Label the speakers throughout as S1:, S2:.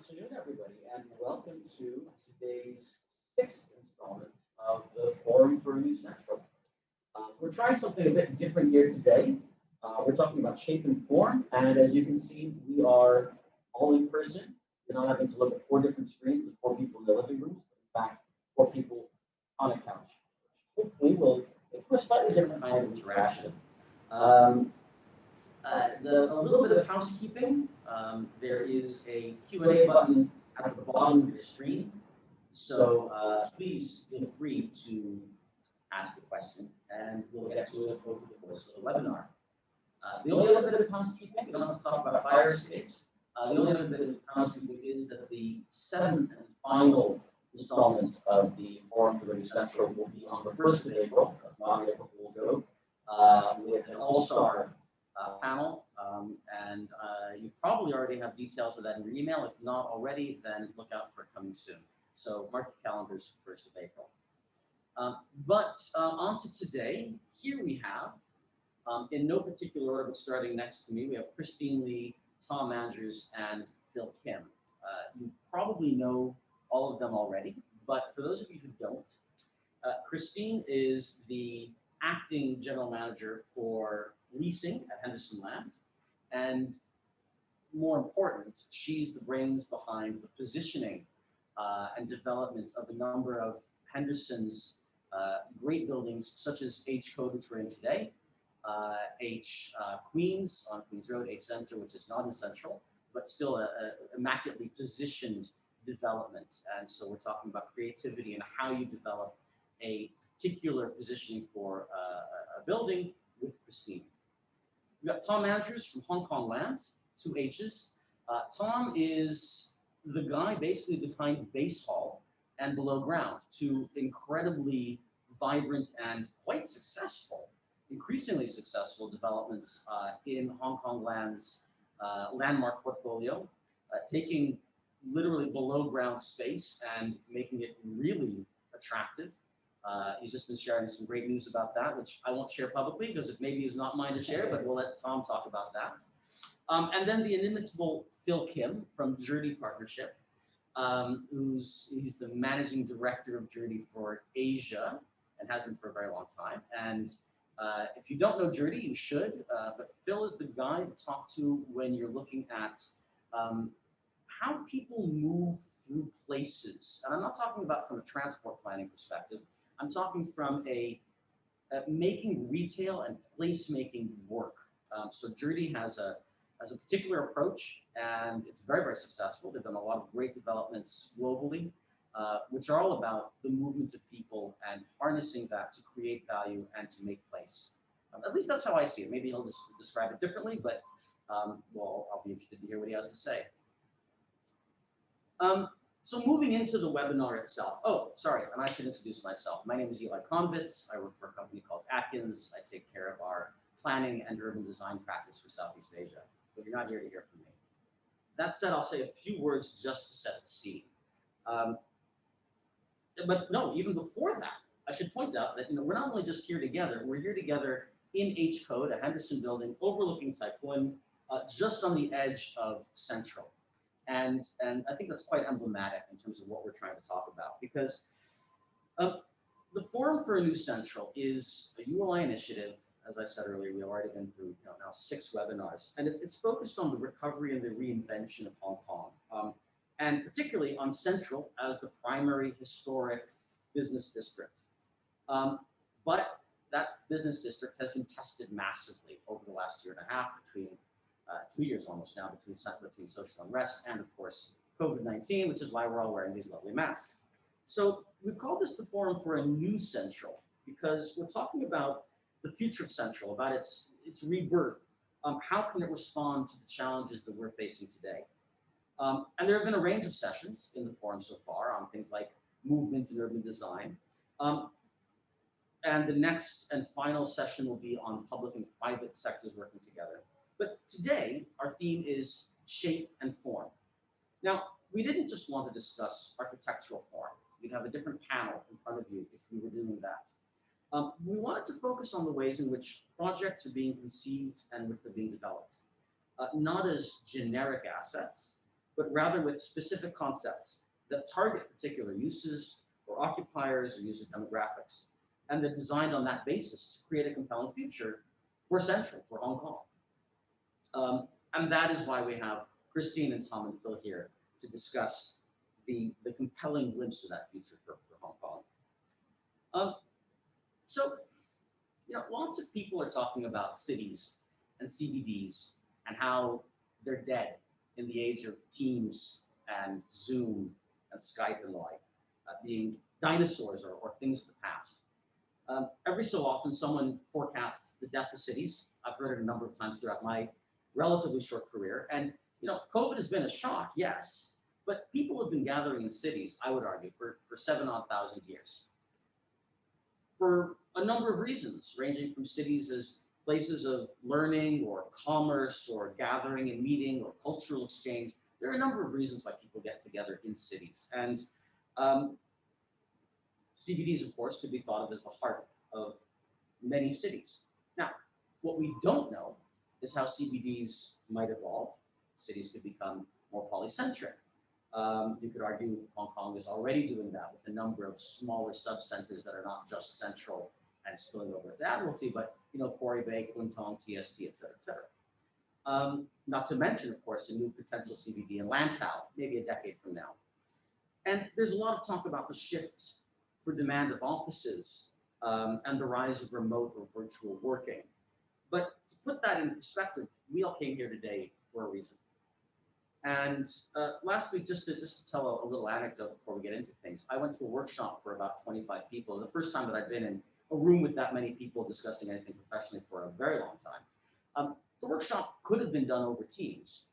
S1: afternoon, everybody, and welcome to today's sixth installment of the Forum for a New Central. We're trying something a bit different here today. We're talking about shape and form, and as you can see, we are all in person. You're not having to look at four different screens of four people in the living rooms, but in fact, four people on a couch. Hopefully, will make for a slightly different kind of interaction. A little bit of housekeeping. There is a Q&A button at the bottom of your screen. So please feel free to ask the question, and we'll get to it over the course of the webinar. The only other bit of housekeeping, we don't have to talk about fire escapes. The only other bit of housekeeping is that the seventh and final installment of the Forum for the New Central will be on the 1st of April. That's not April Fool's joke. With an all-star panel, and you probably already have details of that in your email. If not already, then look out for it coming soon. So mark your calendars, 1st of April. But on to today. Here we have, in no particular order, but starting next to me, we have Kristine Lee, Tom Andrews, and Phil Kim. You probably know all of them already, but for those of you who don't, Kristine is the acting general manager for leasing at Henderson Land, and more important, she's the brains behind the positioning and development of a number of Henderson's great buildings, such as H Code, which we're in today, H Queens on Queens Road, H Center, which is not in Central, but still a immaculately positioned development. And so we're talking about creativity and how you develop a particular positioning for a building with Kristine. We've got Tom Andrews from Hong Kong Land, two H's. Tom is the guy basically behind Base Hall and Below Ground, two incredibly vibrant and quite successful, increasingly successful developments in Hong Kong Land's landmark portfolio, taking literally below ground space and making it really attractive. He's just been sharing some great news about that, which I won't share publicly because it maybe is not mine to share, but we'll let Tom talk about that. And then the inimitable Phil Kim from Journey Partnership, he's the managing director of Journey for Asia and has been for a very long time. And if you don't know Journey, you should, but Phil is the guy to talk to when you're looking at how people move through places. And I'm not talking about from a transport planning perspective. I'm talking from a making retail and placemaking work. So Journey has a particular approach, and it's very, very successful. They've done a lot of great developments globally, which are all about the movement of people and harnessing that to create value and to make place. At least that's how I see it. Maybe he'll just describe it differently, but well, I'll be interested to hear what he has to say. So moving into the webinar itself. Oh, sorry, and I should introduce myself. My name is ULI Konvitz. I work for a company called Atkins. I take care of our planning and urban design practice for Southeast Asia. But you're not here to hear from me. That said, I'll say a few words just to set the scene. But no, even before that, I should point out that we're not only just here together, we're here together in H Code, a Henderson building overlooking Tai Kwun, just on the edge of Central. And I think that's quite emblematic in terms of what we're trying to talk about, because the Forum for a New Central is a ULI initiative. As I said earlier, we've already been through now 6 webinars, and it's focused on the recovery and the reinvention of Hong Kong, and particularly on Central as the primary historic business district. But that business district has been tested massively over the last year and a half, between 2 years almost now, between social unrest and, of course, COVID-19, which is why we're all wearing these lovely masks. So we've called this the Forum for a New Central, because we're talking about the future of Central, about its rebirth. How can it respond to the challenges that we're facing today? And there have been a range of sessions in the forum so far on things like movement and urban design. And the next and final session will be on public and private sectors working together. But today, our theme is shape and form. Now, we didn't just want to discuss architectural form. We'd have a different panel in front of you if we were doing that. We wanted to focus on the ways in which projects are being conceived and which they're being developed. Not as generic assets, but rather with specific concepts that target particular uses or occupiers or user demographics, and they're designed on that basis to create a compelling future for Central, for Hong Kong. And that is why we have Kristine and Tom and Phil here to discuss the compelling glimpse of that future for Hong Kong. So, lots of people are talking about cities and CBDs and how they're dead in the age of Teams and Zoom and Skype and the like, being dinosaurs or things of the past. Every so often, someone forecasts the death of cities. I've heard it a number of times throughout my relatively short career. And, COVID has been a shock, yes, but people have been gathering in cities, I would argue, for 7,000 years. For a number of reasons, ranging from cities as places of learning or commerce or gathering and meeting or cultural exchange. There are a number of reasons why people get together in cities. And CBDs, of course, could be thought of as the heart of many cities. Now, what we don't know is how CBDs might evolve. Cities could become more polycentric. You could argue Hong Kong is already doing that with a number of smaller sub-centers that are not just central and spilling over to Admiralty, but Quarry Bay, Kwun Tong, TST, et cetera, et cetera. Not to mention, of course, a new potential CBD in Lantau, maybe a decade from now. And there's a lot of talk about the shift for demand of offices and the rise of remote or virtual working. But to put that in perspective, we all came here today for a reason. And last week, just to tell a little anecdote before we get into things, I went to a workshop for about 25 people. The first time that I've been in a room with that many people discussing anything professionally for a very long time. The workshop could have been done over Teams,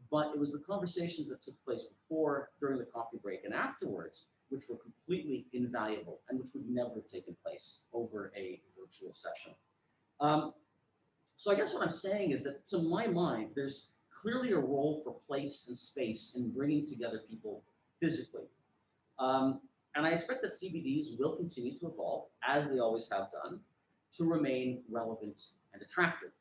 S1: but it was the conversations that took place before, during the coffee break, and afterwards, which were completely invaluable and which would never have taken place over a virtual session. So I guess what I'm saying is that, to my mind, there's clearly a role for place and space in bringing together people physically. And I expect that CBDs will continue to evolve, as they always have done, to remain relevant and attractive.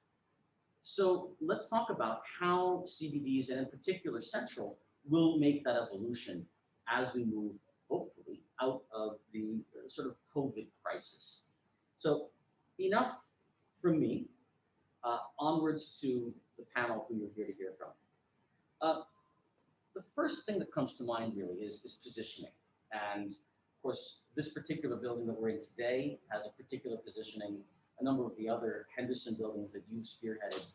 S1: So let's talk about how CBDs, and in particular Central, will make that evolution as we move, hopefully, out of the sort of COVID crisis. So enough from me. Onwards to the panel who you're here to hear from. The first thing that comes to mind really is positioning. And of course, this particular building that we're in today has a particular positioning. A number of the other Henderson buildings that you've spearheaded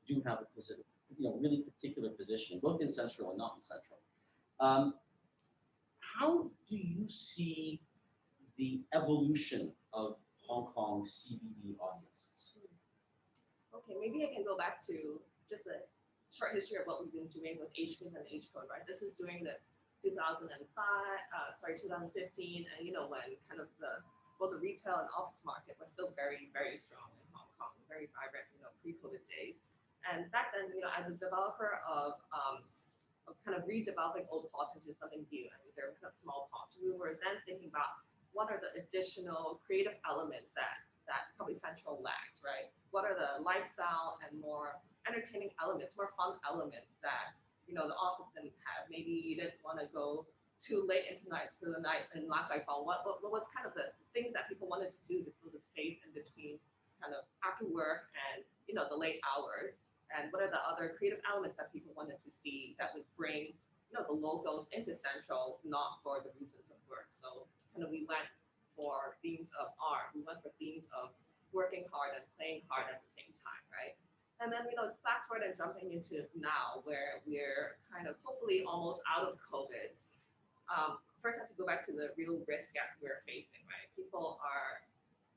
S1: do have a really particular positioning, both in Central and not in Central. How do you see the evolution of Hong Kong CBD audiences?
S2: Okay, maybe I can go back to just a short history of what we've been doing with HPIN and HCode, right? This is during the 2015, and when kind of both the retail and office market was still very, very strong in Hong Kong, very vibrant, pre-COVID days. And back then, as a developer of kind of redeveloping old plots into something new, I mean, they're kind of small plots. We were then thinking about what are the additional creative elements that probably Central lacked, right? What are the lifestyle and more entertaining elements, more fun elements that the office didn't have? Maybe you didn't want to go too late into the night in Lat Gai Fong. What was kind of the things that people wanted to do to fill the space in between kind of after work and the late hours? And what are the other creative elements that people wanted to see that would bring the locals into Central, not for the reasons of work? So kind of we went for themes of art. We went for themes of working hard and playing hard at the same time, right? And then, fast forward and jumping into now, where we're kind of hopefully almost out of COVID. First, I have to go back to the real risk that we're facing, right? People are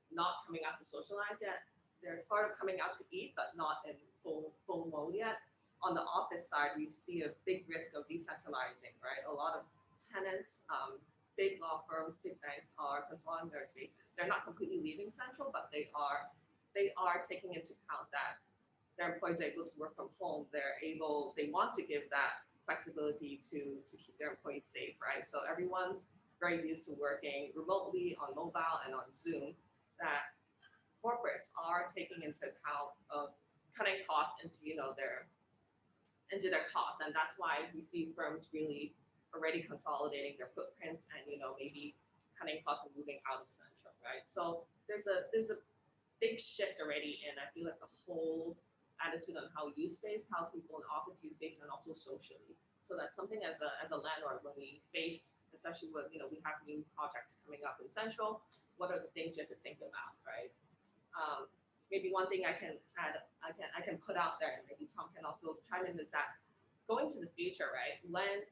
S2: not coming out to socialize yet. They're sort of coming out to eat, but not in full mode yet. On the office side, we see a big risk of decentralizing, right? A lot of tenants, big law firms, big banks are consolidating their spaces. They're not completely leaving Central, but they are taking into account that their employees are able to work from home. They want to give that flexibility to keep their employees safe, right? So everyone's very used to working remotely on mobile and on Zoom. That corporates are taking into account of cutting costs into their into their costs, and that's why we see firms really already consolidating their footprints and maybe cutting costs and moving out of central, right? So there's a big shift already in, I feel like, the whole attitude on how we use space, how people in office use space, and also socially. So that's something as a landlord, when we face, especially when we have new projects coming up in central, what are the things you have to think about, right? Maybe one thing I can add, I can put out there, and maybe Tom can also chime in, is that going to the future, right? When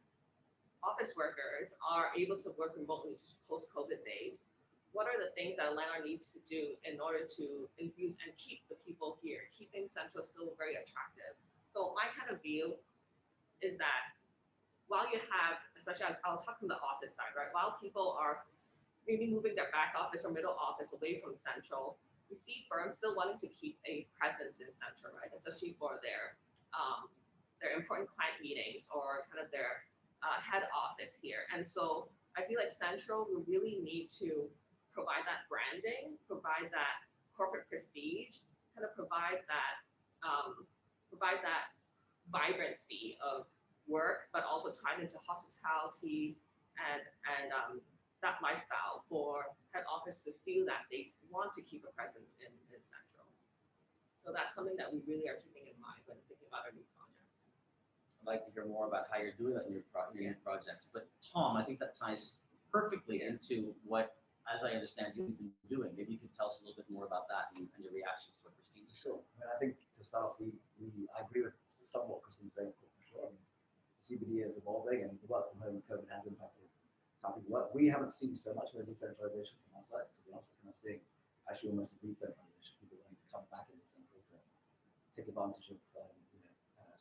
S2: office workers are able to work remotely post-COVID days, what are the things that a landlord needs to do in order to infuse and keep the people here, keeping central still very attractive? So my kind of view is that while you have, especially I'll talk from the office side, right? While people are maybe moving their back office or middle office away from central, we see firms still wanting to keep a presence in central, right? Especially for their important client meetings or kind of their head office here. And so I feel like central will really need to provide that branding, provide that corporate prestige, kind of provide that vibrancy of work, but also tied into hospitality and that lifestyle for head office to feel that they want to keep a presence in central. So that's something that we really are keeping in mind when thinking about our new projects.
S1: I'd like to hear more about how you're doing that in your new projects. But Tom, I think that ties perfectly into what, as I understand, you've been doing. Maybe you could tell us a little bit more about that and your reactions to what Kristine said.
S3: Sure. I mean, I think to start, I agree with somewhat Kristine's saying, for sure. I mean, CBD is evolving, and the work from home COVID has impacted how people work. We haven't seen so much of a decentralization from our side, to be honest. We're kind of seeing actually almost a decentralization, people wanting to come back into central to take advantage of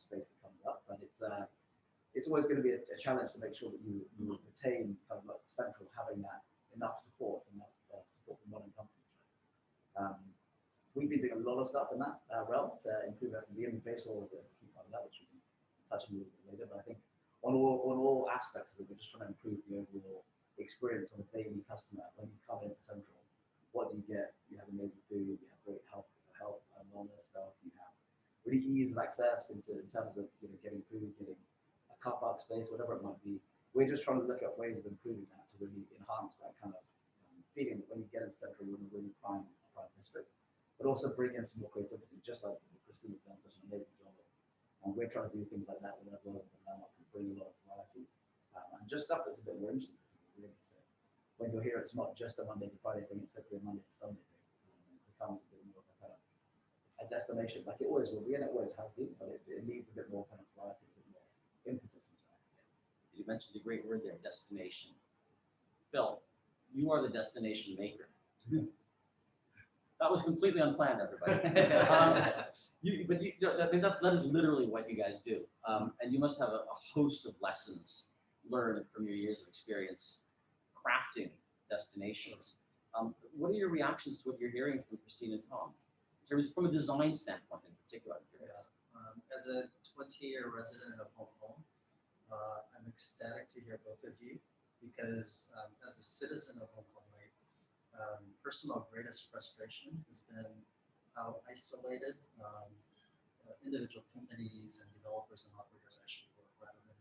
S3: space that comes up. But it's always going to be a challenge to make sure that you retain kind of like central having that enough support and enough support from modern companies. We've been doing a lot of stuff in that realm to improve F&B, and baseball is a key part of that, which we can touch on a little bit later. But I think on all aspects of it, we're just trying to improve the overall experience on a daily customer. When you come into central, what do you get? You have amazing food, you have great health and wellness stuff, you have really ease of access in terms of getting food, getting a car park space, whatever it might be. We're just trying to look at ways of improving that to really enhance that kind of feeling that when you get into central, you're in a really prime district, but also bring in some more creativity, just like Kristine has done such an amazing job of. And we're trying to do things like that with as well, and bring a lot of variety, and just stuff that's a bit more interesting for people, really. So when you're here, it's not just a Monday to Friday thing, it's hopefully a Monday to Sunday thing. It becomes a bit more of a kind of a destination, like it always will be, and it always has been, but it needs a bit more kind of variety, a bit more impetus into it.
S1: You mentioned a great word there, destination. Phil, you are the destination maker. That was completely unplanned, everybody. I mean, that is literally what you guys do. And you must have a host of lessons learned from your years of experience crafting destinations. What are your reactions to what you're hearing from Kristine and Tom? In terms from a design standpoint in particular, I'm curious.
S4: Yeah. As a 20-year resident of Hong Kong, I'm ecstatic to hear both of you, because as a citizen of Hong Kong, personal greatest frustration has been how isolated individual companies and developers and operators actually work, rather than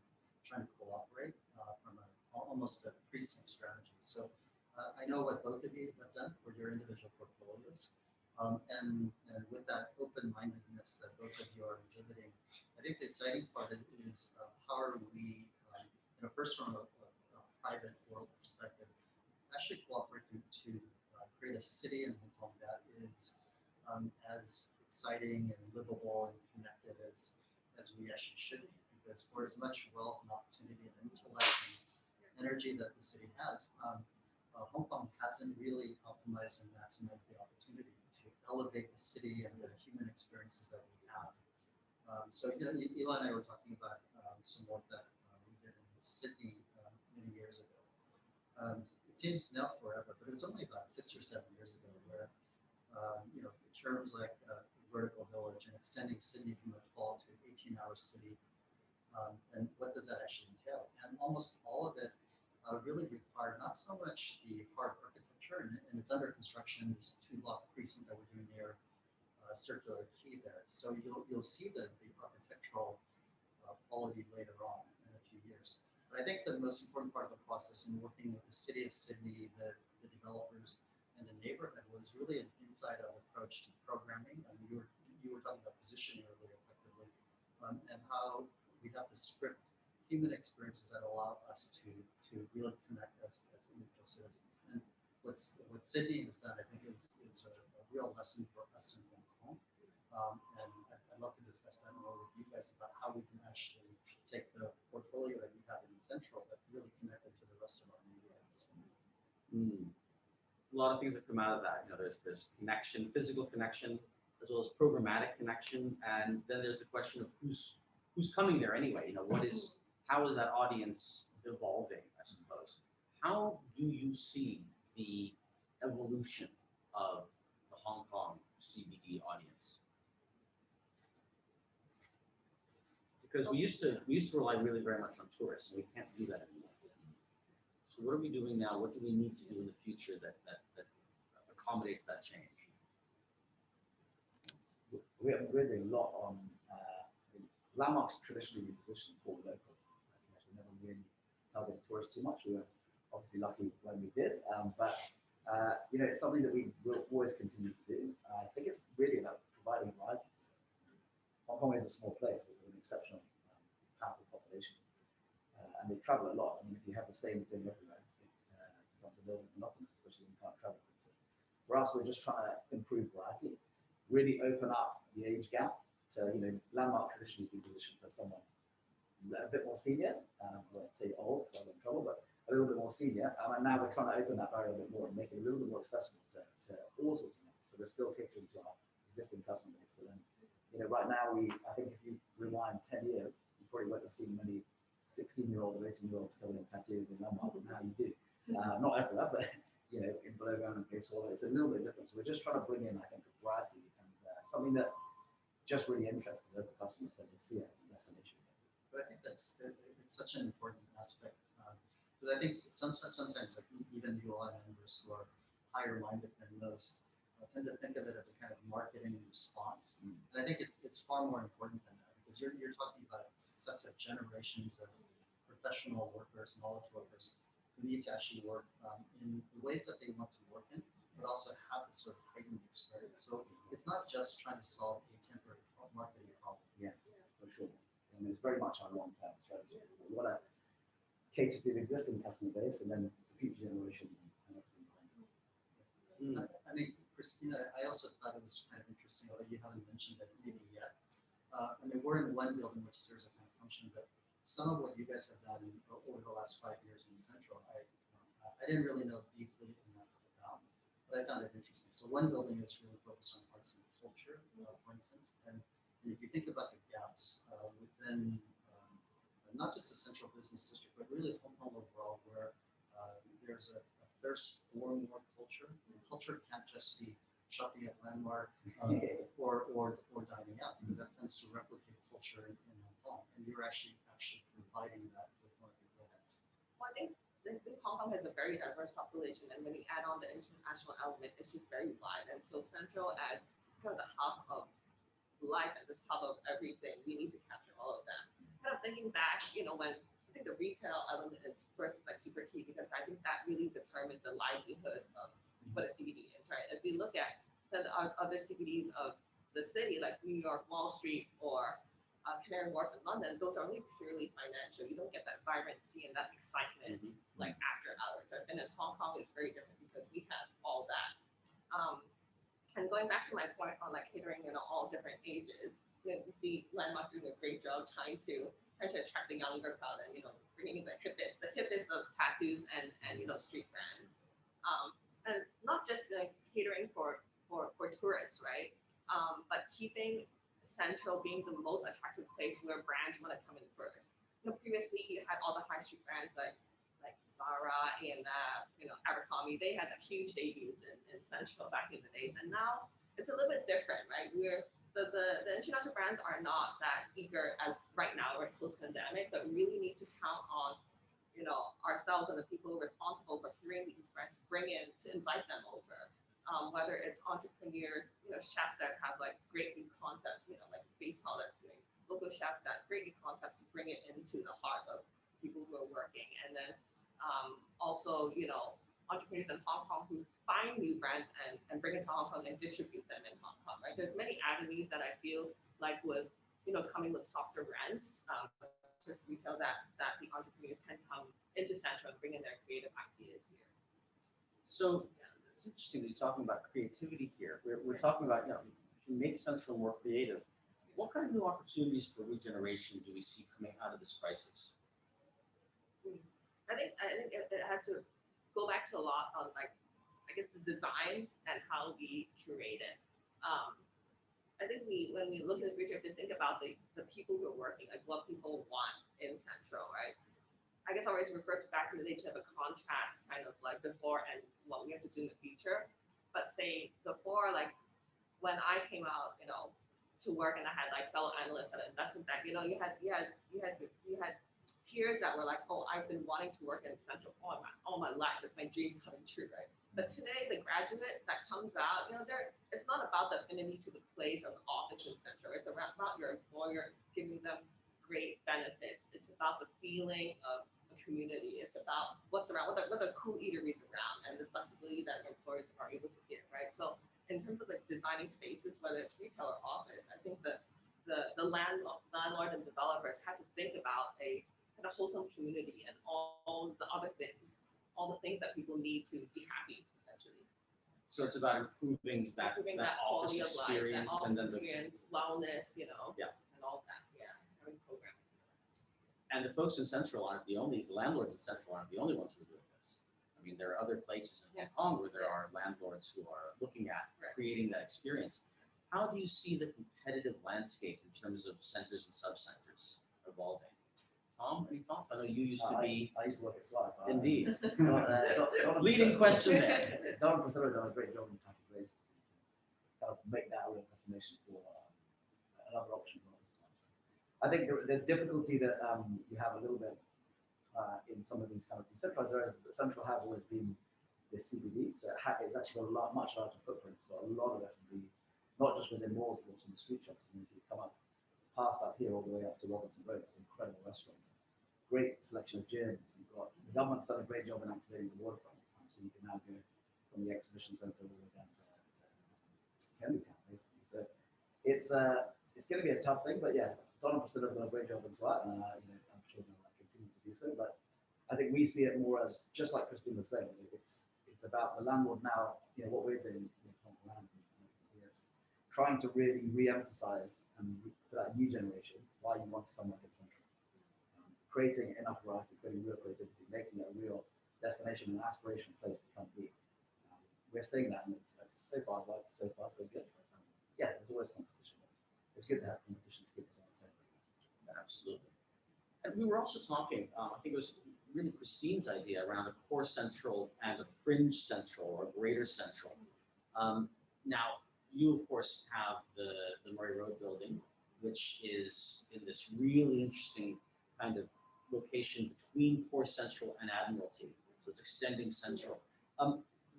S4: trying to cooperate from almost a precinct strategy. So I know what both of you have done for your individual portfolios, and with that open-mindedness that both of you are exhibiting, I think the exciting part is how are we, first from a private world perspective, actually cooperate to create a city in Hong Kong that is as exciting and livable and connected as we actually should be. Because for as much wealth and opportunity and intellect and energy that the city has, Hong Kong hasn't really optimized and maximized the opportunity to elevate the city and the human experiences that we have. So Eli and I were talking about some work that we did in Sydney many years ago. It seems now forever, but it was only about 6 or 7 years ago where, terms like vertical village and extending Sydney from a 12 to 18-hour city, and what does that actually entail? And almost all of it really required not so much the hard architecture, and it's under construction, this 2-block precinct that we're doing near Circular Quay there. So you'll see the architectural quality later on in a few years. But I think the most important part of the process in working with the City of Sydney, the developers, and the neighborhood was really an inside-out approach to programming. I mean, you were talking about positioning earlier effectively, and how we have to script human experiences that allow us to really connect us as individual citizens. And what Sydney has done, I think, is a real lesson for us in Hong Kong. And I'd love to discuss that more with you guys about how we can actually take the portfolio that we have in Central, but really connect it to the rest of our neighborhoods.
S1: A lot of things that come out of that. There's connection, physical connection, as well as programmatic connection, and then there's the question of who's coming there anyway. How is that audience evolving? I suppose. How do you see the evolution of the Hong Kong CBD audience? Because we used to rely really very much on tourists, and we can't do that anymore. So what are we doing now? What do we need to do in the future that accommodates that change?
S3: We're doing a lot on landmarks traditionally positioned for locals. We never really targeted tourists too much. We were obviously lucky when we did, but it's something that we will always continue to do. I think it's really about providing variety. Hong Kong is a small place with an exceptional powerful population, and they travel a lot. I mean, if you have the same thing everywhere, it becomes a little bit monotonous, especially when you can't travel. So for us, we're just trying to improve variety, really open up the age gap. So, landmark traditionally has been positioned for someone a bit more senior, I won't say old, so I'm in trouble, but a little bit more senior. And now we're trying to open that barrier a bit more and make it a little bit more accessible to all sorts of people. So we're still catering to our existing customer base. But then, right now, I think if you rewind 10 years, you probably won't have seen many 16-year-olds or 18-year-olds covered in tattoos in landmark, but now you do. Not everywhere, but, in below ground and case it's a little bit different. So we're just trying to bring in, I think, a variety and something that just really interests the local customers so they see it as a destination.
S4: But I think it's such an important aspect, because I think sometimes like even ULI members who are higher minded than most tend to think of it as a kind of marketing response. And I think it's far more important than that, because you're talking about successive generations of professional workers, knowledge workers who need to actually work in the ways that they want to work in, but also have this sort of heightened experience. So it's not just trying to solve a temporary marketing problem.
S3: Yeah, for sure. And it's very much our long-term strategy. We want to cater to the existing customer base and then the future generations and everything behind it.
S4: I mean, Kristine, I also thought it was kind of interesting, although you haven't mentioned it maybe yet. I mean, we're in one building which serves a kind of function, but some of what you guys have done over the last 5 years in Central, I didn't really know deeply enough about, but I found it interesting. So one building is really focused on arts and culture, for instance, and if you think about the gaps within not just the Central Business District, but really Hong Kong overall, where there's a thirst for more culture. And culture can't just be shopping at Landmark or dining out, because that tends to replicate culture in Hong Kong. And you're actually providing that with one of your buildings.
S2: Well, I think Hong Kong has a very diverse population, and when you add on the international element, it's just very wide. And so Central, as kind of the hub of life and this hub of everything, we need to capture all of that. Kind of thinking back, when I think the retail element is first is like super key, because I think that really determines the livelihood of what a CBD is, right? If we look at the other CBDs of the city, like New York, Wall Street, or Canary Wharf in London, those are only purely financial. You don't get that vibrancy and that excitement like after hours. And in Hong Kong, it's very different because we have all that. And going back to my point on like catering, all different ages, we see Landmark doing a great job trying to attract the younger crowd and bringing in the hippies of tattoos and street brands. And it's not just like catering for tourists, right? But keeping Central being the most attractive place where brands want to come in first. Previously you had all the high street brands like Zara, A&F, Abercrombie. They had huge debuts in Central back in the days, and now it's a little bit different, right? We're the international brands are not that eager as right now. We're post-pandemic, but we really need to count on ourselves and the people responsible for hearing these brands to invite them over. Whether it's entrepreneurs, chefs that have like great new concepts, like baseball that's doing local push out that great concepts to bring it into the heart of people who are working. And then also, entrepreneurs in Hong Kong who find new brands and bring it to Hong Kong and distribute them in Hong Kong, right? There's many avenues that I feel like with, coming with softer rents, retail that the entrepreneurs can come into Central and bring in their creative ideas here.
S1: So it's interesting that you're talking about creativity here. We're talking about, to make Central more creative. What kind of new opportunities for regeneration do we see coming out of this crisis?
S2: I think it has to go back to a lot on I guess the design and how we curate it. I think when we look at the future, we have to think about the people who are working, like what people want in Central, right? I guess I always refer to back in the day to have a contrast kind of like before and what we have to do in the future. But say before, like when I came out, to work and I had like fellow analysts at an investment bank, you had peers that were like, oh, I've been wanting to work in Central all my life. It's my dream coming true, right? But today, the graduate that comes out, it's not about the affinity to the place or the office in Central. It's about your employer giving them great benefits. It's about the feeling of a community. It's about what's around, what the cool eateries around, and the flexibility that employers are able to give, right? So in terms of like designing spaces, whether it's retail or office, I think the landlord and developers have to think about a kind of wholesome community and all the other things, all the things that people need to be happy, essentially.
S1: So it's about improving that office
S2: quality of life,
S1: experience,
S2: that
S1: and then
S2: experience, wellness, and all that. Yeah, having programming.
S1: And the folks in Central the landlords in Central aren't the only ones who are doing this. I mean, there are other places in Hong Kong where there are landlords who are looking at creating that experience. How do you see the competitive landscape in terms of centers and sub-centers evolving? Tom, any thoughts? I know you used to be.
S3: I used to work at Slice.
S1: Indeed.
S3: Leading
S1: question there.
S3: Don Priscilla done a great job in Untitled Chapter to kind of make that a real destination for another option for this time. I think the difficulty that you have a little bit in some of these kind of decentralized areas, Central has always been the CBD, so it's actually got much larger footprint. So a lot of F&B, not just within malls, but also in the street shops. And if you come up past up here all the way up to Robinson Road, there's incredible restaurants, great selection of gyms. You've got the government's done a great job in activating the waterfront, so you can now go from the exhibition centre all the way down to Kennedy Town, basically. So it's going to be a tough thing, but yeah, Don and Priscilla have done a great job in SWAT, and I'm sure they'll continue to do so. But I think we see it more as, just like Kristine was saying, it's about the landlord now. What we're doing in Hong Kong is trying to really re-emphasize and for that new generation why you want to come work at Central. Creating enough variety, creating real creativity, making it a real destination, an aspirational place to come be. We're seeing that, and it's so far so good. Yeah, there's always competition. It's good to have competition to keep us on the toes.
S1: Absolutely. And we were also talking, I think it was really Kristine's idea around the core Central and the fringe Central or greater Central. Now, you of course have the Murray Road building, which is in this really interesting kind of location between core Central and Admiralty. So it's extending Central.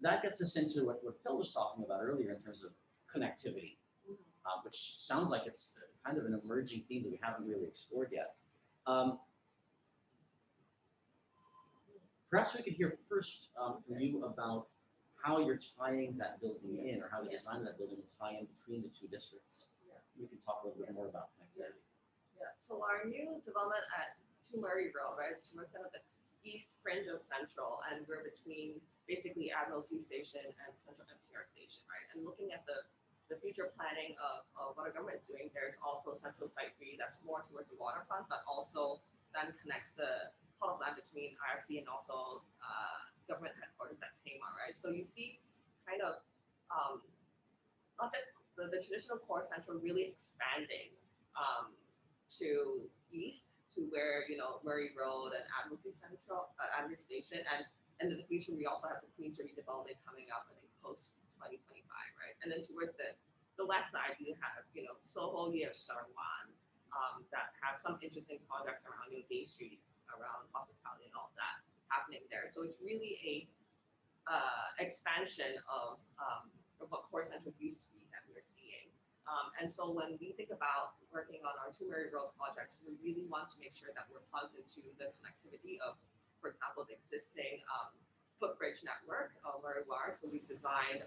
S1: That gets us into what Phil was talking about earlier in terms of connectivity, which sounds like it's kind of an emerging theme that we haven't really explored yet. Perhaps we could hear first from you about how you're tying that building in, or how the design of that building will tie in between the two districts. We can talk a little bit more about connectivity.
S2: Yeah. So our new development at 2 Murray Road, right? So we're kind of the east fringe of Central, and we're between basically Admiralty Station and Central MTR Station, right? And looking at the future planning of what our government is doing, there's also Central Site 3 that's more towards the waterfront, but also then connects the Puddles Land between IRC and also government headquarters at Tamar, right? So you see kind of not just the traditional core Central really expanding to east to where Murray Road and Admiralty Central, Admiralty Station, and in the future we also have the Queens redevelopment coming up, I think post 2025, right? And then towards the west side you have Soho near Sarwan that have some interesting projects around Day Street, around hospitality and all that happening there. So it's really a expansion of what core Central used to be that we're seeing. And so when we think about working on our two Murray Road projects, we really want to make sure that we're plugged into the connectivity of, for example, the existing footbridge network where we are. So we've designed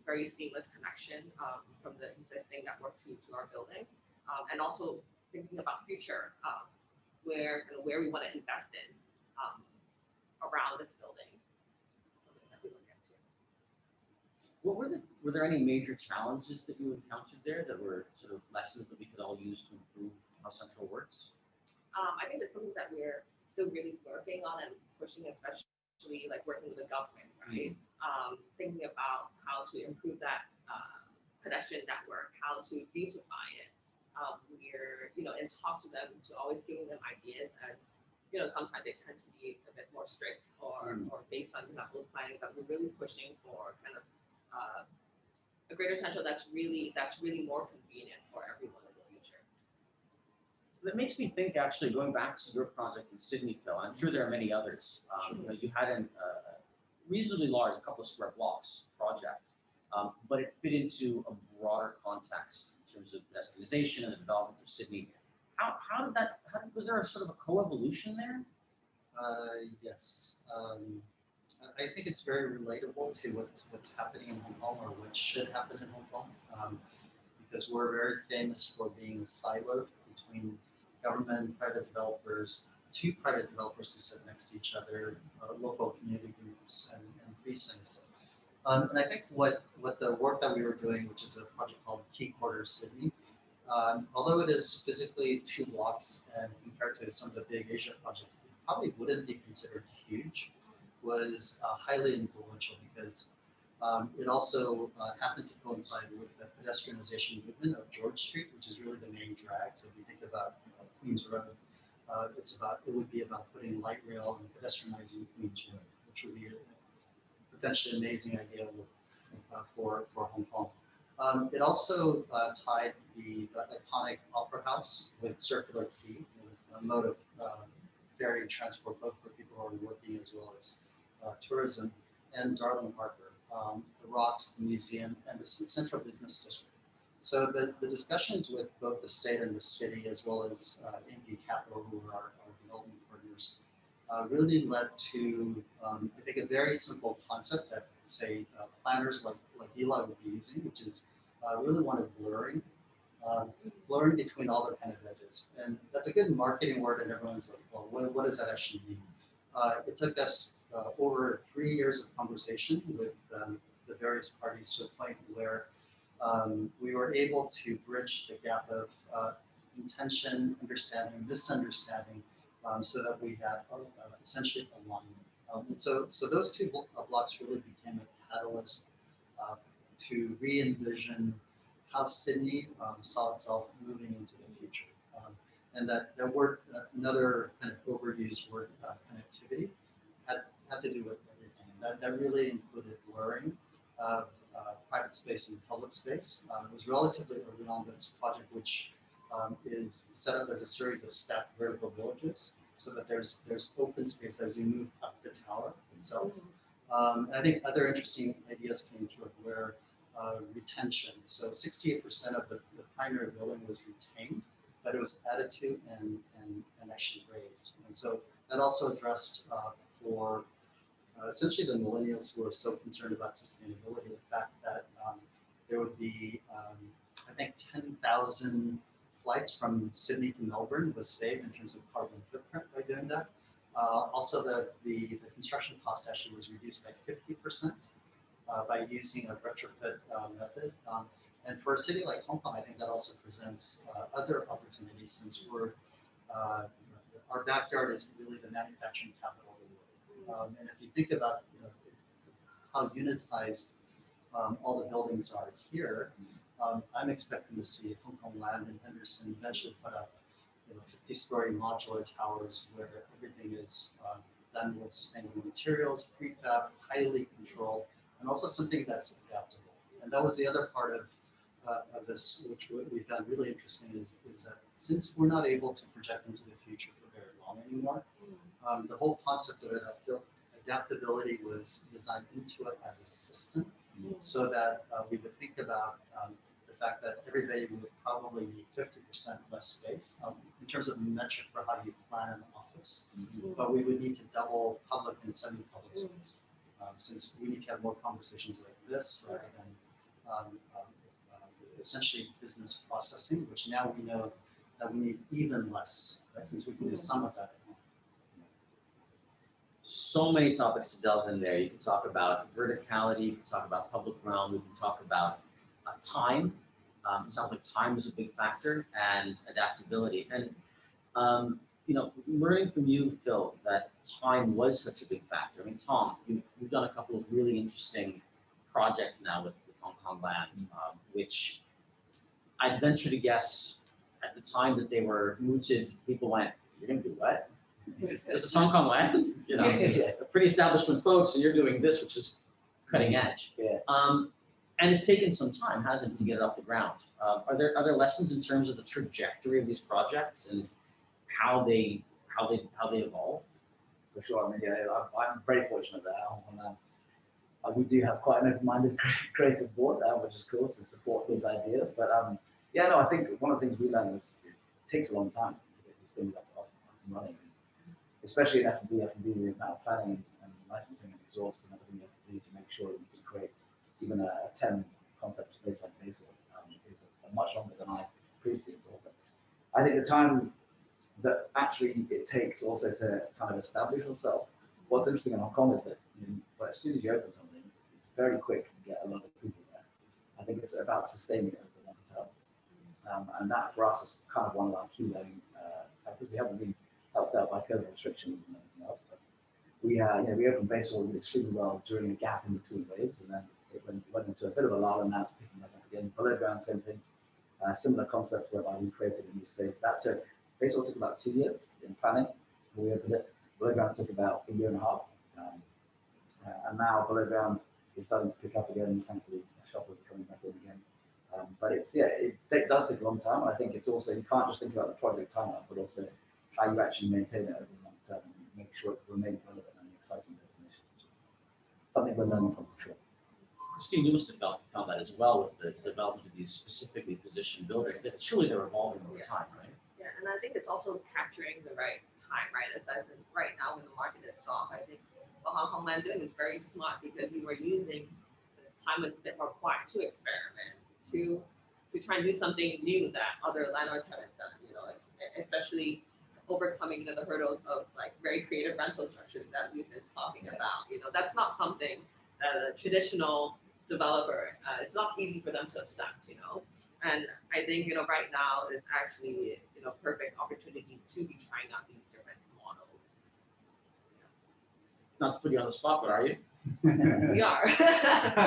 S2: very seamless connection from the existing network to our building, and also thinking about future where we want to invest in around this building. Something that we look into.
S1: Were there any major challenges that you encountered there that were sort of lessons that we could all use to improve how Central works?
S2: I think that's something that we're still really working on and pushing, especially like working with the government, right? Thinking about how to improve that pedestrian network, how to beautify it. We're in talks with them to always giving them ideas, as sometimes they tend to be a bit more strict or based on example planning, but we're really pushing for kind of a greater central that's really more convenient for everyone in the future.
S1: That makes me think, actually, going back to your project in Sydney, Phil, I'm sure there are many others. You had a reasonably large, a couple of square blocks project, but it fit into a broader context in terms of pedestrianization and the development of Sydney. Was there a sort of a co-evolution there?
S4: Yes. I think it's very relatable to what's happening in Hong Kong, or what should happen in Hong Kong, because we're very famous for being siloed between government, private developers, two private developers who sit next to each other, local community groups, and precincts. And I think what the work that we were doing, which is a project called Key Quarter Sydney, although it is physically 2 blocks, and compared to some of the big Asia projects, it probably wouldn't be considered huge, was highly influential because it also happened to coincide with the pedestrianization movement of George Street, which is really the main drag. So if you think about Queens Road, it would be about putting light rail and pedestrianizing Queens Road, which would be a potentially amazing idea for Hong Kong. It also tied the iconic Opera House with Circular Quay, with a mode of ferry transport, both for people who are working as well as tourism, and Darling Harbour, the Rocks, the museum, and the Central Business District. So the discussions with both the state and the city, as well as NP Capital, who are our development partners, really led to, I think, a very simple concept that, say, planners like ULI would be using, which is really one of blurring between all the kind of edges. And that's a good marketing word, and everyone's like, well, what does that actually mean? It took us over 3 years of conversation with the various parties to a point where we were able to bridge the gap of intention, understanding, misunderstanding, so that we had essentially alignment. And so those 2 blocks really became a catalyst to re-envision how Sydney saw itself moving into the future. And that word, another kind of overused word, connectivity, had to do with everything. That really included blurring of private space and public space. It was relatively early on this project, which is set up as a series of stacked vertical villages, so that there's open space as you move up the tower itself. And I think other interesting ideas came through it, where retention. So 68% of the primary building was retained, but it was added to and actually raised. And so that also addressed for essentially the millennials who are so concerned about sustainability, the fact that there would be, I think, 10,000 flights from Sydney to Melbourne was saved in terms of carbon footprint by doing that. Also, the construction cost actually was reduced by 50% by using a retrofit method. And for a city like Hong Kong, I think that also presents other opportunities, since our backyard is really the manufacturing capital of the world. And if you think about how unitized all the buildings are here, I'm expecting to see Hong Kong Land and Henderson eventually put up 50-story modular towers where everything is done with sustainable materials, prefab, highly controlled, and also something that's adaptable. And that was the other part of this, which we found really interesting, is that since we're not able to project into the future for very long anymore, the whole concept of adaptability was designed into it as a system, so that we would think about the fact that everybody would probably need 50% less space in terms of metric for how you plan an office. But we would need to double public and semi-public space, since we need to have more conversations like this rather than essentially business processing, which now we know that we need even less, right? Since we can do some of that at home.
S1: So many topics to delve in there. You can talk about verticality, you can talk about public realm, we can talk about time. It sounds like time is a big factor, and adaptability. And you know, learning from you, Phil, that time was such a big factor. I mean, Tom, you've done a couple of really interesting projects now with Hong Kong Land, which I'd venture to guess at the time that they were mooted, people went, "You're going to do what? This is Hong Kong Land?" You know, pretty establishment folks, and you're doing this, which is cutting edge.
S3: Yeah.
S1: And it's taken some time, hasn't it, to get it off the ground? Are there lessons in terms of the trajectory of these projects and how they evolved?
S3: For sure. I mean, yeah, I'm very fortunate that we do have quite an open-minded creative board, which is cool to support these ideas. But yeah, no, I think one of the things we learned is it takes a long time to get these things up and running, especially in F&B, the amount of planning and licensing and exhaust and everything you have to do to make sure that you can create even a 10 concept space like Basil is a much longer than I previously thought. But I think the time that actually it takes also to kind of establish yourself. What's interesting in Hong Kong is that but as soon as you open something, it's very quick to get a lot of people there. I think it's about sustaining it over the long term. And that for us is kind of one of our key learning factors. We haven't been helped out by COVID restrictions and everything else, but we opened Basil extremely well during a gap in between waves, and then it went into a bit of a lull, and now it's picking back up again. Below ground, same thing. Similar concept whereby we created a new space. Basil took about 2 years in planning. We opened it. Below ground took about a year and a half. And now below ground is starting to pick up again. Thankfully, shoppers are coming back in again. But it does take a long time. I think it's also, you can't just think about the project timeline, but also how you actually maintain it over the long term and make sure it remains relevant and an exciting destination, which is something we're learning from, for sure.
S1: Kristine, you must have found that as well with the development of these specifically positioned buildings. That surely they're evolving over time, right?
S2: Yeah, and I think it's also capturing the right time, right? It's as in right now when the market is soft, I think what Hong Kong Land doing is very smart because you are using the time with a bit more quiet to experiment, to try and do something new that other landlords haven't done, especially overcoming the hurdles of like very creative rental structures that we've been talking about. That's not something that a traditional developer, it's not easy for them to accept, And I think, right now is actually, perfect opportunity to be trying out these different models.
S1: Not to put you on the spot, but are you?
S2: We are.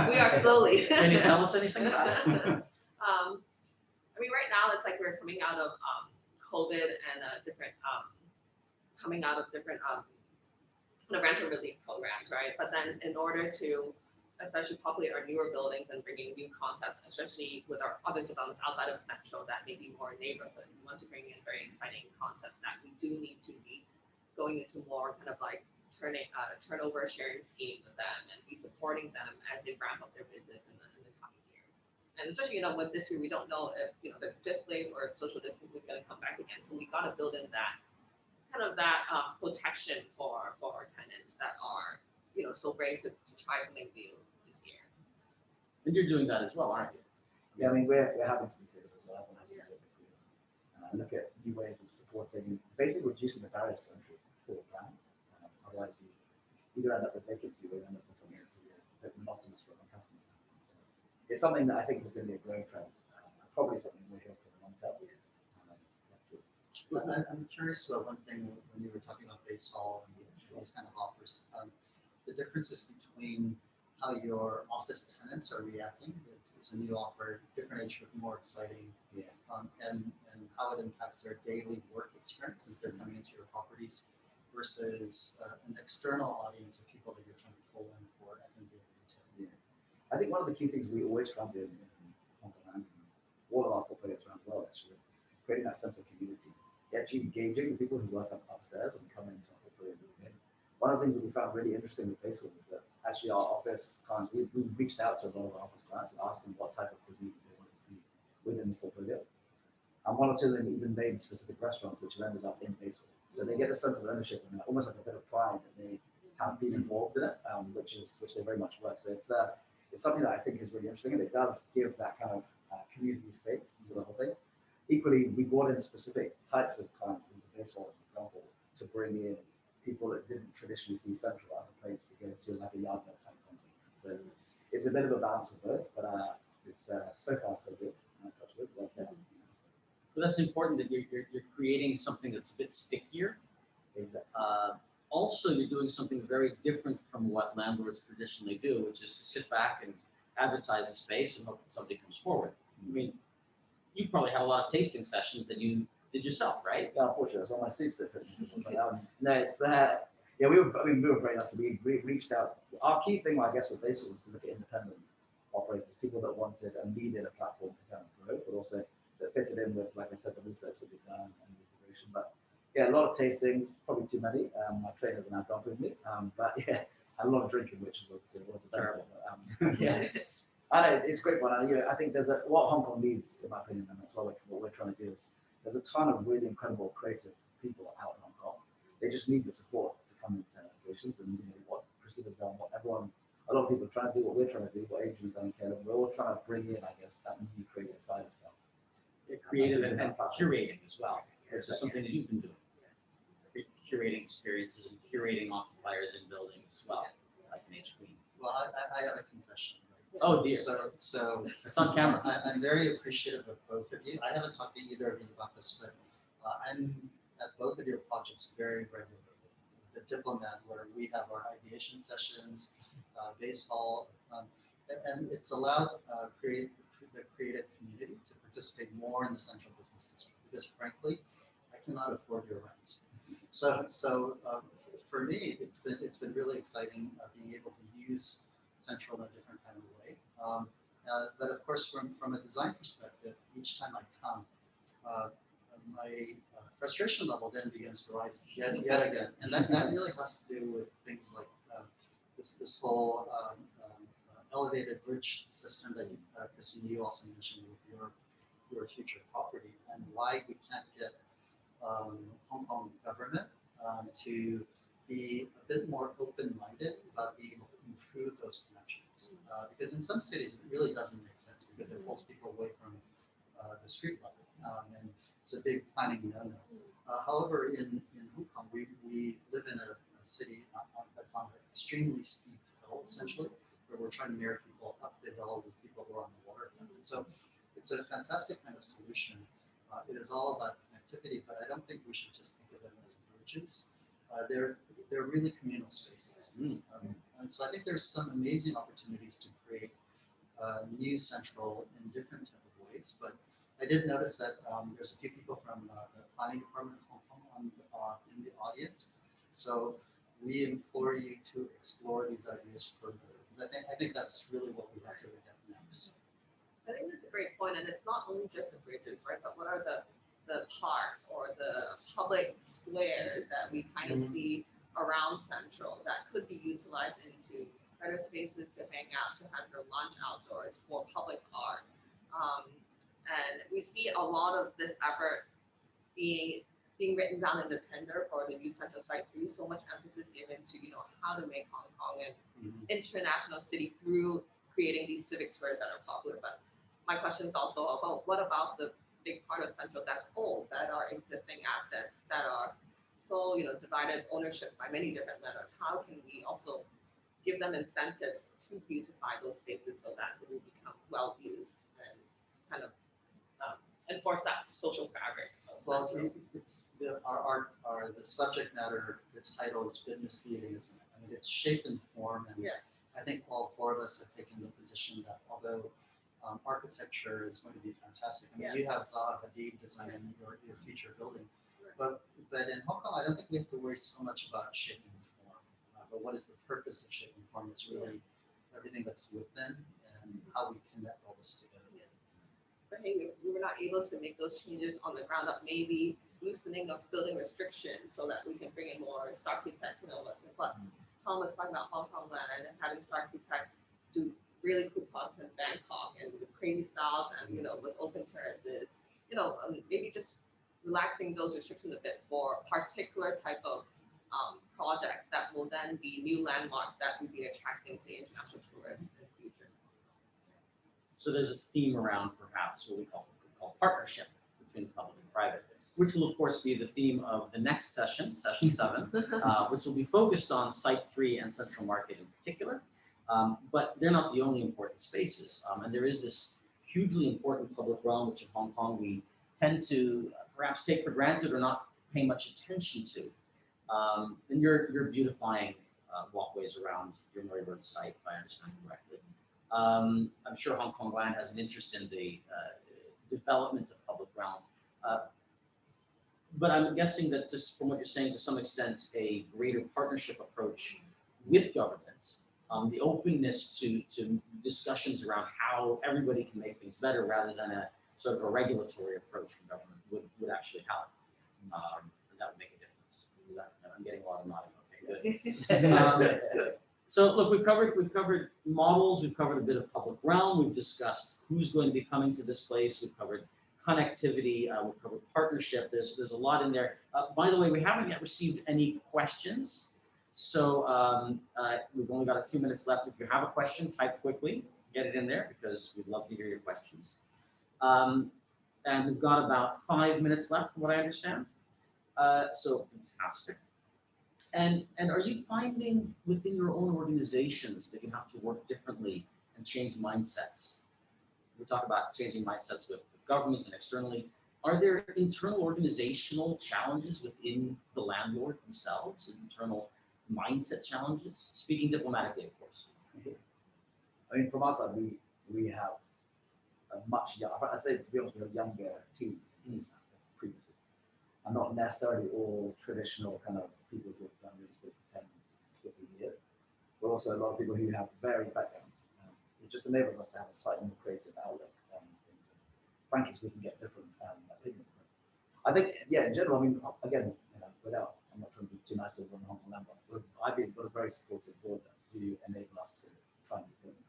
S2: We are slowly.
S1: Can you tell us anything about it?
S2: I mean, right now it's like we're coming out of COVID and coming out of different rental relief programs, right? But then in order to especially populate our newer buildings and bringing new concepts, especially with our other developments outside of Central that may be more neighborhood. We want to bring in very exciting concepts that we do need to be going into more kind of like turnover sharing scheme with them and be supporting them as they ramp up their business in the coming years. And especially, with this year, we don't know if, there's fifth wave or social distancing is going to come back again. So we got to build in that kind of protection for our tenants that are, so brave to try something new this year.
S1: And you're doing that as well, aren't you?
S3: Yeah, I mean, we're having to be creative as well. Everyone has to be creative. Look at new ways of supporting, basically reducing the barriers to entry for brands. Otherwise, you either end up with vacancy or you end up with something that's a bit monotonous for our customers. So it's something that I think is going to be a growing trend. Probably something we're here for the long term. That's it.
S4: Well, I'm curious about one thing when you were talking about baseball and these kind of offers. The differences between how your office tenants are reacting. It's a new offer, different age group, more exciting, and how it impacts their daily work experience as they're coming into your properties versus an external audience of people that you're trying to pull in for F&B and retail.
S3: Yeah. I think one of the key things we always try to do in Hong Kong and all of our portfolios around the world actually is creating that sense of community. Actually engaging the people who work upstairs and come into our portfolio. One of the things that we found really interesting with Basil was that actually our office clients, we've reached out to a lot of our office clients and asked them what type of cuisine they want to see this portfolio. And one or two of them even made specific restaurants which have ended up in Basel. So they get a sense of ownership and almost like a bit of pride that they have been involved in it, which they very much were. So it's something that I think is really interesting, and it does give that kind of community space to the whole thing. Equally, we brought in specific types of clients into Basel, for example, to bring in people that didn't traditionally see Central as a place to go to, like a yard work type concept. So it's a bit of a balance of both, but it's so far so good. Touch wood, but, yeah.
S1: But that's important that you're creating something that's a bit stickier.
S3: Exactly.
S1: Also, you're doing something very different from what landlords traditionally do, which is to sit back and advertise a space and hope that somebody comes forward. I mean, you probably had a lot of tasting sessions that you did yourself, right?
S3: Yeah, unfortunately, that's all my suits that fit. No, it's yeah, we were very lucky. We reached out. Our key thing, I guess, with Basel was to look at independent operators, people that wanted and needed a platform to kind of grow, but also that fitted in with, like I said, the research that we've done and the integration. But yeah, a lot of tastings, probably too many. My trainers are now drunk with me, but yeah, and a lot of drinking, which is obviously was a terrible. Yeah, I know it's great fun. I think there's what Hong Kong needs, in my opinion, and that's what we're trying to do is there's a ton of really incredible creative people out in Hong Kong. They just need the support to come into applications, and what Kristina's done, what everyone, a lot of people are trying to do, what we're trying to do, what Adrian's done, Caleb, we're all trying to bring in, I guess, that new creative side of stuff.
S1: Creative and curating as well, which is something that you've been doing. Curating experiences and curating occupiers in buildings as well, like in H Queens.
S4: Well, I have a confession. Right?
S1: Oh dear.
S4: So
S1: it's on camera.
S4: I'm very appreciative of both of you. I haven't talked to either of you about this, but I'm at both of your projects very regularly. The Diplomat, where we have our ideation sessions, baseball, and it's allowed the creative community to participate more in the central business district because, frankly, I cannot afford your rents. So for me, it's been really exciting being able to use Central in a different kind of way. But of course, from a design perspective, each time I come, my frustration level then begins to rise yet again, and that really has to do with things like this whole elevated bridge system that Kristine, you also mentioned with your future property, and why we can't get Hong Kong government to be a bit more open-minded about being able to improve those connections. Because in some cities, it really doesn't make sense because it pulls people away from the street level. And it's a big planning no-no. However, in Hong Kong, we live in a city that's on an extremely steep hill, essentially, where we're trying to marry people up the hill with people who are on the waterfront. So it's a fantastic kind of solution. It is all about connectivity, but I don't think we should just think of them as bridges. They're really communal spaces. And so I think there's some amazing opportunities to create new Central in different type of ways. But I did notice that there's a few people from the planning department of Hong Kong in the audience. So we implore you to explore these ideas further, because I think that's really what we have to look at next.
S2: I think that's a great point, and it's not only just the bridges, right? But what are the parks or the public squares that we kind of see around Central that could be utilized into better spaces to hang out, to have your lunch outdoors, for public art. And we see a lot of this effort being written down in the tender for the new Central Site 3. So much emphasis given to how to make Hong Kong an international city through creating these civic squares that are popular. But my question is also about what about the big part of Central that's old, that are existing assets that are so divided ownerships by many different landlords. How can we also give them incentives to beautify those spaces so that they will become well used and kind of enforce that social fabric?
S4: Well, it's the subject matter, the title is a bit misleading, isn't it? I mean, it's shape and form, and I think all four of us have taken the position that although architecture is going to be fantastic. I mean, you have Zaha Hadid designing your future building, but in Hong Kong, I don't think we have to worry so much about shape and form. But what is the purpose of shape and form? It's really everything that's within and how we connect all this together.
S2: But hey, we were not able to make those changes on the ground up. Maybe loosening of building restrictions so that we can bring in more architects. What Tom was talking about Hong Kong land and having architects do really cool projects in Bangkok and with crazy styles and with open terraces maybe just relaxing those restrictions a bit for particular type of projects that will then be new landmarks that will be attracting, say, international tourists in the future.
S1: So there's a theme around perhaps what we call partnership between public and private, which will of course be the theme of the next session, session 7, which will be focused on Site 3 and Central Market in particular. But they're not the only important spaces. And there is this hugely important public realm, which in Hong Kong we tend to perhaps take for granted or not pay much attention to. And you're beautifying walkways around your Murray Road site, if I understand correctly. I'm sure Hong Kong Land has an interest in the development of public realm. But I'm guessing that just from what you're saying, to some extent, a greater partnership approach with government, the openness to discussions around how everybody can make things better rather than a sort of a regulatory approach from government would actually help. And that would make a difference. I'm getting a lot of nodding. Okay, good. So look, we've covered models, we've covered a bit of public realm, we've discussed who's going to be coming to this place, we've covered connectivity, we've covered partnership. There's a lot in there. By the way, we haven't yet received any questions. So we've only got a few minutes left. If you have a question, type quickly, get it in there because we'd love to hear your questions. And we've got about 5 minutes left, from what I understand. So fantastic. And are you finding within your own organizations that you have to work differently and change mindsets? We talk about changing mindsets with governments and externally. Are there internal organizational challenges within the landlords themselves, internal mindset challenges? Speaking diplomatically, of course.
S3: I mean, from our side, we have a much younger, I'd say, to be honest, a younger team previously. And not necessarily all traditional kind of people who have done real estate for 10, 15 years, but also a lot of people who have varied backgrounds. It just enables us to have a slightly more creative outlook on things. Frankly, so we can get different opinions. I think, yeah, in general, I mean, again, I'm not trying to be too nice over on the Hong Kong land, but I've got a very supportive board that do enable us to try and do things.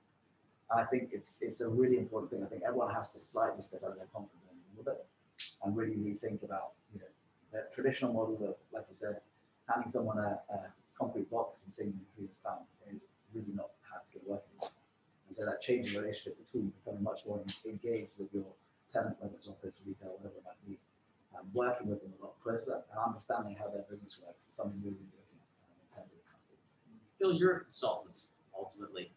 S3: And I think it's a really important thing. I think everyone has to slightly step out of their comfort zone a little bit and really rethink about, the traditional model of, like you said, handing someone a concrete box and saying in 3 years' time is really not how it's going to work anymore. And so that changing relationship between becoming much more engaged with your tenant, whether it's office, retail, whatever it might be, working with them a lot closer and understanding how their business works is something we're really looking at.
S1: Phil, you're a consultant, ultimately.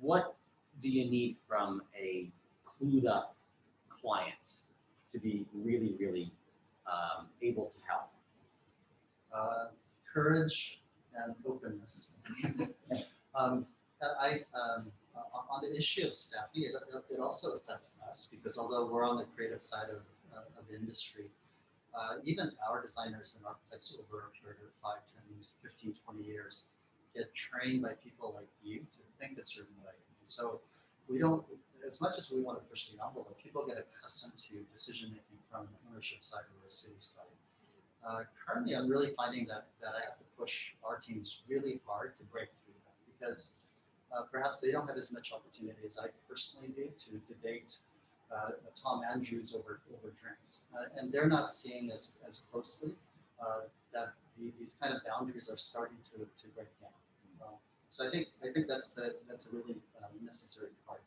S1: What do you need from a clued up client to be really, really able to help?
S4: Courage and openness. On the issue of staffing, it also affects us because although we're on the creative side of the industry, even our designers and architects over a period of 5, 10, 15, 20 years get trained by people like you to think a certain way. And so we don't, as much as we want to push the envelope, people get accustomed to decision making from the ownership side or the city side. Currently, I'm really finding that I have to push our teams really hard to break through that because perhaps they don't have as much opportunity as I personally do to debate Tom Andrews over drinks, and they're not seeing as closely that these kind of boundaries are starting to break down. So I think that's a really necessary part.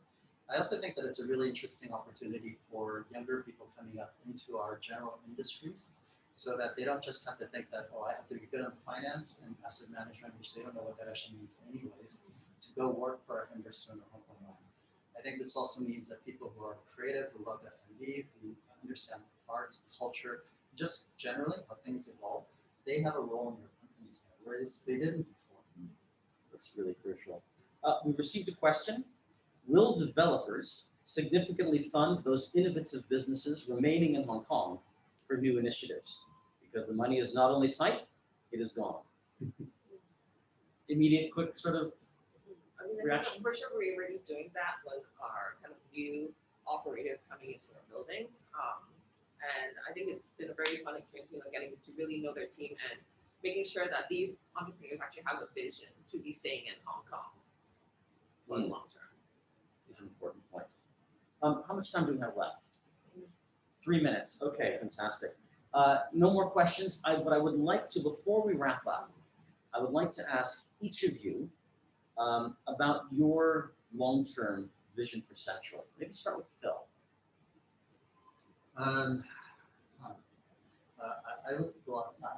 S4: I also think that it's a really interesting opportunity for younger people coming up into our general industries, so that they don't just have to think that, oh, I have to be good on finance and asset management, which they don't know what that actually means anyways, to go work for a Henderson or Hong Kong Land. I think this also means that people who are creative, who love F&B, who understand arts, culture, just generally how things evolve, they have a role in their companies now, whereas they didn't before.
S1: That's really crucial. We received a question. Will developers significantly fund those innovative businesses remaining in Hong Kong for new initiatives? Because the money is not only tight, it is gone. Immediate, quick sort of reaction?
S2: For sure, we're already doing that with our kind of new operators coming into our buildings. And I think it's been a very fun experience, getting to really know their team and making sure that these entrepreneurs actually have a vision to be staying in Hong Kong for the long term.
S1: It's an important point. How much time do we have left? 3 minutes. Okay, fantastic. No more questions. But I would like to, before we wrap up, I would like to ask each of you about your long-term vision for Central. Maybe start with Phil.
S4: I'm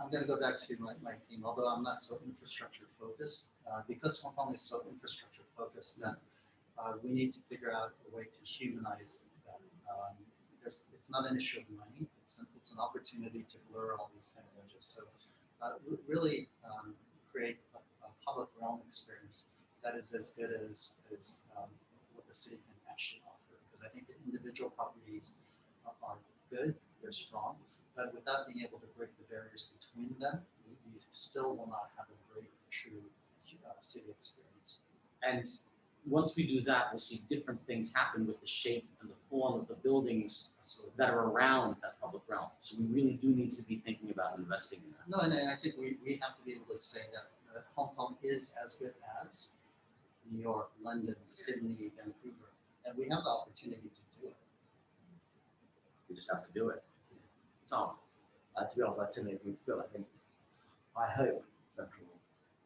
S4: going to go back to my theme, although I'm not so infrastructure focused. Because Hong Kong is so infrastructure focused, that we need to figure out a way to humanize that. It's not an issue of money. It's an opportunity to blur all these kind of edges. So really create a public realm experience that is as good as what the city can actually offer. Because I think the individual properties are good, they're strong, but without being able to break the barriers between them, we still will not have a great, true city experience.
S1: And once we do that, we'll see different things happen with the shape and the form of the buildings that are around that public realm. So we really do need to be thinking about investing in that.
S4: No, and I think we have to be able to say that Hong Kong is as good as New York, London, Sydney, Vancouver, and we have the opportunity to do it.
S1: We just have to do it. Tom?
S3: To be honest, I totally agree with Phil. I hope Central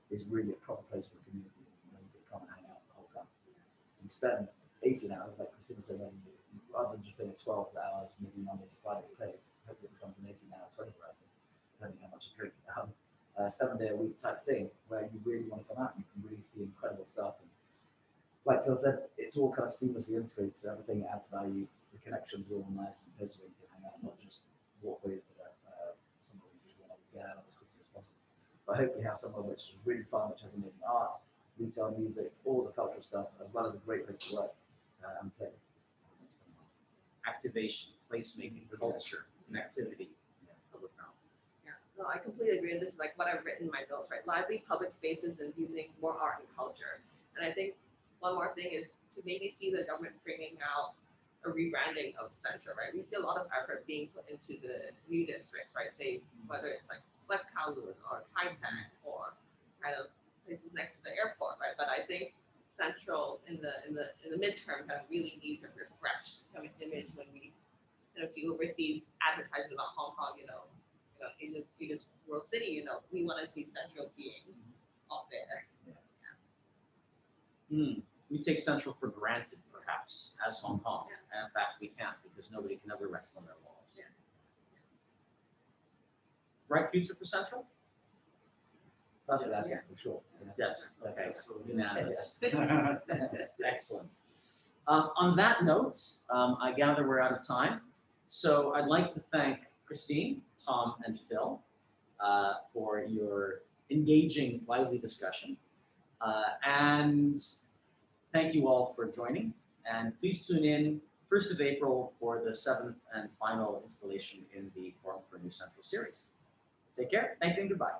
S3: is really a proper place for the community where you can come and hang out the whole time. And spend 18 hours, like Kristine said, rather than just being 12 hours, maybe Monday to Friday place. Hopefully it becomes an 18-hour, 20-hour, depending how much you drink. 7-day-a-week type thing where you really want to come out and you can really see incredible stuff. And like Phil said, it's all kind of seamlessly integrated, so everything adds value. The connections are all nice and places where you can hang out, not just walkways that are somewhere you just want to get out of as quickly as possible. But I hope we have somewhere which is really fun, which has amazing art, retail, music, all the cultural stuff, as well as a great place to work and play.
S1: Activation, placemaking, culture, connectivity, public realm.
S2: Yeah, no, I completely agree. And this is like what I've written in my notes, right? Lively public spaces and using more art and culture. And I think one more thing is to maybe see the government bringing out a rebranding of Central, right? We see a lot of effort being put into the new districts, right? Say whether it's like West Kowloon or Kai Tak or kind of places next to the airport, right? But I think Central in the midterm kind of really needs a refreshed kind of image when we see overseas advertising about Hong Kong, it is World City, we want to see Central being up there.
S1: We take Central for granted, perhaps, as Hong Kong. Yeah. And in fact, we can't, because nobody can ever rest on their laurels.
S2: Yeah.
S1: Bright future for Central?
S3: That's that, for sure.
S1: Yes. Okay. Unanimous. Excellent. On that note, I gather we're out of time. So I'd like to thank Kristine, Tom, and Phil for your engaging, lively discussion. And thank you all for joining. And please tune in 1st of April for the 7th and final installation in the Forum for New Central series. Take care. Thank you and goodbye.